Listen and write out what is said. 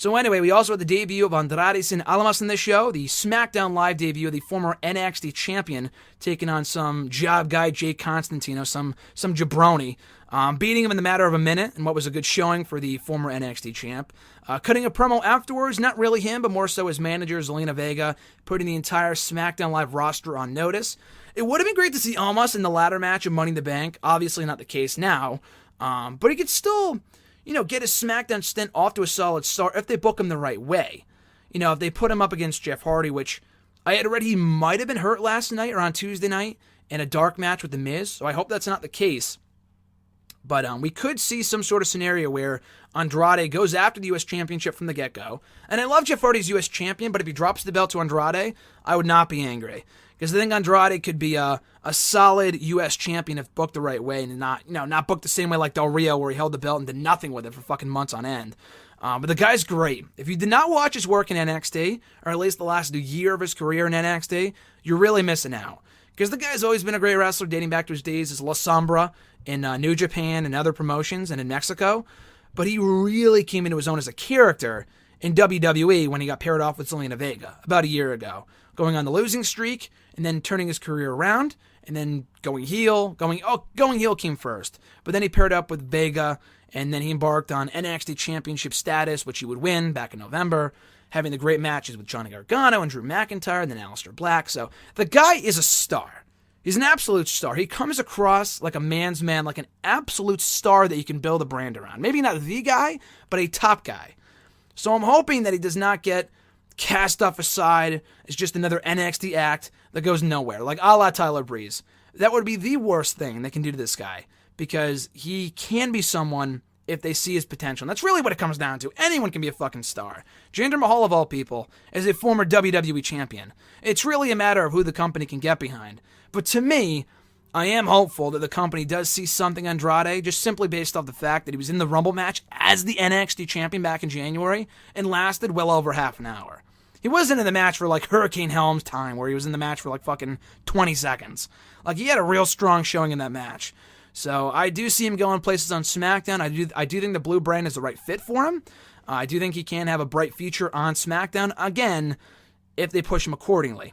So anyway, we also had the debut of Andrade and Almas in this show, the SmackDown Live debut of the former NXT champion, taking on some job guy, Jay Constantino, some jabroni, beating him in the matter of a minute, and what was a good showing for the former NXT champ. Cutting a promo afterwards, not really him, but more so his manager, Zelina Vega, putting the entire SmackDown Live roster on notice. It would have been great to see Almas in the ladder match of Money in the Bank, obviously not the case now, but he could still, get his SmackDown stint off to a solid start if they book him the right way. If they put him up against Jeff Hardy, which I had read he might have been hurt last night or on Tuesday night in a dark match with The Miz, so I hope that's not the case. But we could see some sort of scenario where Andrade goes after the U.S. Championship from the get-go. And I love Jeff Hardy's U.S. Champion, but if he drops the belt to Andrade, I would not be angry. Because I think Andrade could be a solid U.S. Champion if booked the right way and not booked the same way like Del Rio where he held the belt and did nothing with it for fucking months on end. But the guy's great. If you did not watch his work in NXT, or at least the last year of his career in NXT, you're really missing out. Because the guy's always been a great wrestler dating back to his days as La Sombra in New Japan and other promotions and in Mexico. But he really came into his own as a character in WWE when he got paired off with Zelina Vega about a year ago. Going on the losing streak and then turning his career around and then going heel. Going heel came first. But then he paired up with Vega and then he embarked on NXT Championship status, which he would win back in November, having the great matches with Johnny Gargano and Drew McIntyre and then Aleister Black. So the guy is a star. He's an absolute star. He comes across like a man's man, like an absolute star that you can build a brand around. Maybe not the guy, but a top guy. So I'm hoping that he does not get cast off aside as just another NXT act that goes nowhere, like a la Tyler Breeze. That would be the worst thing they can do to this guy, because he can be someone if they see his potential. And that's really what it comes down to. Anyone can be a fucking star. Jinder Mahal, of all people, is a former WWE champion. It's really a matter of who the company can get behind. But to me, I am hopeful that the company does see something Andrade, just simply based off the fact that he was in the Rumble match as the NXT champion back in January and lasted well over half an hour. He wasn't in the match for like Hurricane Helm's time, where he was in the match for like fucking 20 seconds. Like, he had a real strong showing in that match. So I do see him going places on SmackDown. I do think the blue brand is the right fit for him. I do think he can have a bright future on SmackDown, again, if they push him accordingly.